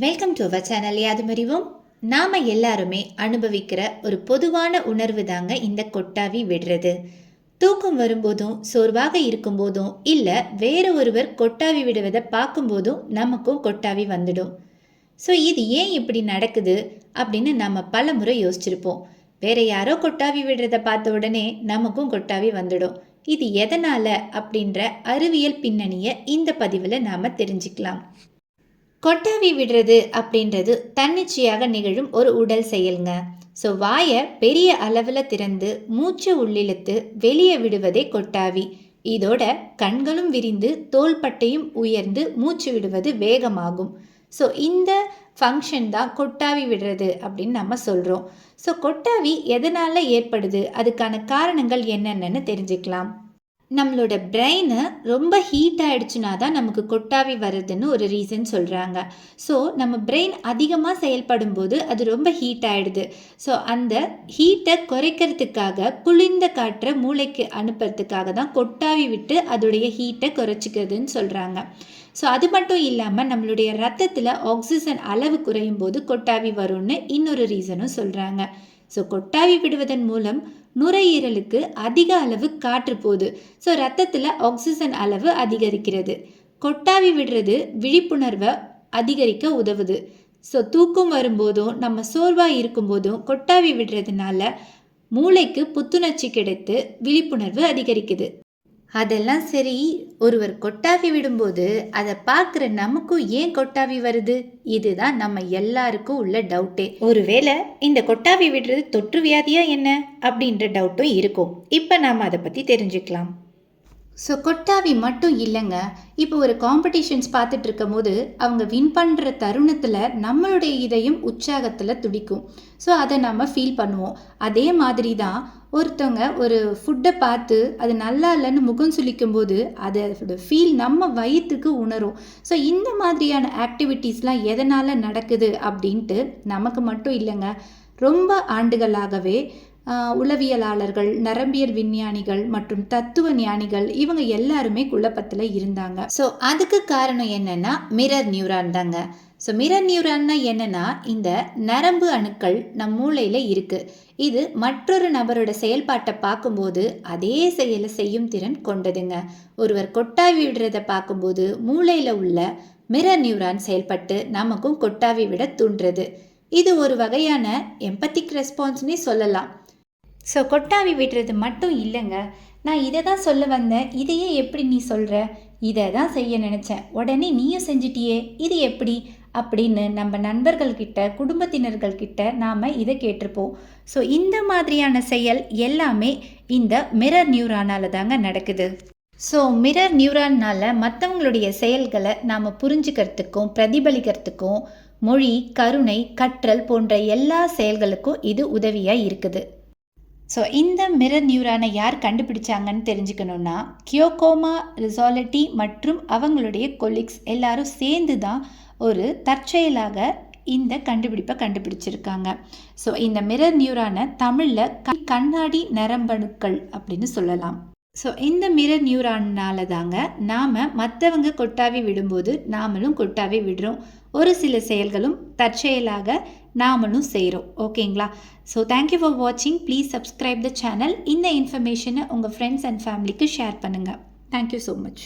Welcome to our channel Yadhumarivom. நாம் எல்லாருமே அனுபவிக்கிற ஒரு பொதுவான உணர்வு தாங்க இந்த கொட்டாவி விடுறது. தூக்கம் வரும்போதும் சோர்வாக இருக்கும்போதும் இல்லை வேற ஒருவர் கொட்டாவி விடுவதை பார்க்கும்போதும் நமக்கும் கொட்டாவி வந்துடும். ஸோ இது ஏன் இப்படி நடக்குது அப்படின்னு நம்ம பல முறை யோசிச்சிருப்போம். வேற யாரோ கொட்டாவி விடுறதை பார்த்த உடனே நமக்கும் கொட்டாவி வந்துடும். இது எதனால் அப்படின்ற அறிவியல் பின்னணியை இந்த பதிவில் நாம் தெரிஞ்சுக்கலாம். கொட்டாவி விடுறது அப்படின்றது தன்னிச்சையாக நிகழும் ஒரு உடல் செயலுங்க. ஸோ வாயை பெரிய அளவில் திறந்து மூச்சை உள்ளிழுத்து வெளியே விடுவதே கொட்டாவி. இதோட கண்களும் விரிந்து தோள்பட்டையும் உயர்ந்து மூச்சு விடுவது வேகமாகும். ஸோ இந்த ஃபங்க்ஷன் தான் கொட்டாவி விடுறது அப்படின்னு நம்ம சொல்கிறோம். ஸோ கொட்டாவி எதனால் ஏற்படுது, அதுக்கான காரணங்கள் என்னென்னு தெரிஞ்சுக்கலாம். நம்மளோட பிரெயினு ரொம்ப ஹீட் ஆகிடுச்சுனா தான் நமக்கு கொட்டாவி வருதுன்னு ஒரு ரீசன் சொல்கிறாங்க. ஸோ நம்ம பிரெயின் அதிகமாக செயல்படும் போது அது ரொம்ப ஹீட் ஆகிடுது. ஸோ அந்த ஹீட்டை குறைக்கிறதுக்காக குளிர்ந்த காற்றை மூளைக்கு அனுப்புறதுக்காக தான் கொட்டாவி விட்டு அதோடைய ஹீட்டை குறைச்சிக்கிறதுன்னு சொல்கிறாங்க. ஸோ அது மட்டும் இல்லாமல் நம்மளுடைய ரத்தத்தில் ஆக்சிஜன் அளவு குறையும் போது கொட்டாவி வரும்னு இன்னொரு ரீசனும் சொல்கிறாங்க. ஸோ கொட்டாவி விடுவதன் மூலம் நுரையீரலுக்கு அதிக அளவு காற்று போகுது. ஸோ ரத்தத்தில் ஆக்சிஜன் அளவு அதிகரிக்கிறது. கொட்டாவி விடுறது விழிப்புணர்வை அதிகரிக்க உதவுது. ஸோ தூக்கம் வரும்போதும் நம்ம சோர்வாக இருக்கும்போதும் கொட்டாவி விடுறதுனால மூளைக்கு புத்துணர்ச்சி கிடைத்து விழிப்புணர்வு அதிகரிக்குது. அதெல்லாம் சரி, ஒருவர் கொட்டாவி விடும்போது அதை பார்க்குற நமக்கும் ஏன் கொட்டாவி வருது? இதுதான் நம்ம எல்லாருக்கும் உள்ள டவுட்டே. ஒருவேளை இந்த கொட்டாவி விடுறது தொற்று வியாதியா என்ன அப்படின்ற டவுட்டும் இருக்கும். இப்போ நாம் அதை பற்றி தெரிஞ்சுக்கலாம். ஸோ கொட்டாவி மட்டும் இல்லைங்க. இப்போ ஒரு காம்படிஷன்ஸ் பார்த்துட்டு இருக்கும் போது அவங்க வின் பண்ணுற தருணத்தில் நம்மளுடைய இதயம் உற்சாகத்தில் துடிக்கும். ஸோ அதை நம்ம ஃபீல் பண்ணுவோம். அதே மாதிரி தான் ஒருத்தவங்க ஒரு ஃபுட்டை பார்த்து அது நல்லா இல்லைன்னு முகம் சுளிக்கும் போது அதோட ஃபீல் நம்ம வயிற்றுக்கு உணரும். ஸோ இந்த மாதிரியான ஆக்டிவிட்டீஸ்லாம் எதனால் நடக்குது அப்படின்ட்டு நமக்கு மட்டும் இல்லைங்க, ரொம்ப ஆண்டுகளாகவே உளவியலாளர்கள், நரம்பியல் விஞ்ஞானிகள் மற்றும் தத்துவ ஞானிகள் இவங்க எல்லாருமே குழப்பத்தில் இருந்தாங்க. ஸோ அதுக்கு காரணம் என்னன்னா மிரர் நியூரான் தாங்க. ஸோ மிரர் நியூரான்னா என்னன்னா, இந்த நரம்பு அணுக்கள் நம் மூளையில் இருக்குது. இது மற்றொரு நபரோட செயல்பாட்டை பார்க்கும்போது அதே செயலை செய்யும் திறன் கொண்டதுங்க. ஒருவர் கொட்டாவி விடுறதை பார்க்கும்போது மூளையில் உள்ள மிரர் நியூரான் செயல்பட்டு நமக்கும் கொட்டாவி விட தூண்டுறது. இது ஒரு வகையான எம்பத்திக் ரெஸ்பான்ஸ்னே சொல்லலாம். ஸோ கொட்டாவி விடுறது மட்டும் இல்லைங்க, நான் இதை தான் சொல்ல வந்தேன், இதையே எப்படி நீ சொல்கிற, இதை தான் செய்ய நினச்சேன், உடனே நீயும் செஞ்சிட்டியே, இது எப்படி அப்படின்னு நம்ம நண்பர்கள்கிட்ட குடும்பத்தினர்கள்கிட்ட நாம் இதை கேட்டிருப்போம். ஸோ இந்த மாதிரியான செயல் எல்லாமே இந்த மிரர் நியூரானால் தாங்க நடக்குது. ஸோ மிரர் நியூரானால் மற்றவங்களுடைய செயல்களை நாம் புரிஞ்சுக்கிறதுக்கும் பிரதிபலிக்கிறதுக்கும் மொழி, கருணை, கற்றல் போன்ற எல்லா செயல்களுக்கும் இது உதவியாக இருக்குது. ஸோ இந்த மிரர் நியூரானை யார் கண்டுபிடிச்சாங்கன்னு தெரிஞ்சுக்கணுன்னா கியோகோமா ரிசாலட்டி மற்றும் அவங்களுடைய கொலீக்ஸ் எல்லாரும் சேர்ந்து தான் ஒரு தற்செயலாக இந்த கண்டுபிடிப்பை கண்டுபிடிச்சிருக்காங்க. ஸோ இந்த மிரர் நியூரானை தமிழில் கண்ணாடி நரம்பணுக்கள் அப்படின்னு சொல்லலாம். ஸோ இந்த மிரர் நியூரானால் தாங்க நாம் மற்றவங்க கொட்டாவி விடும்போது நாமளும் கொட்டாவி விடுறோம். ஒரு சில செயல்களும் தற்செயலாக நாமளும் செய்கிறோம். ஓகேங்களா? ஸோ தேங்க்யூ ஃபார் வாட்சிங். Please subscribe the channel. இந்த இன்ஃபர்மேஷனை உங்கள் ஃப்ரெண்ட்ஸ் அண்ட் ஃபேமிலிக்கு ஷேர் பண்ணுங்கள். Thank you so much.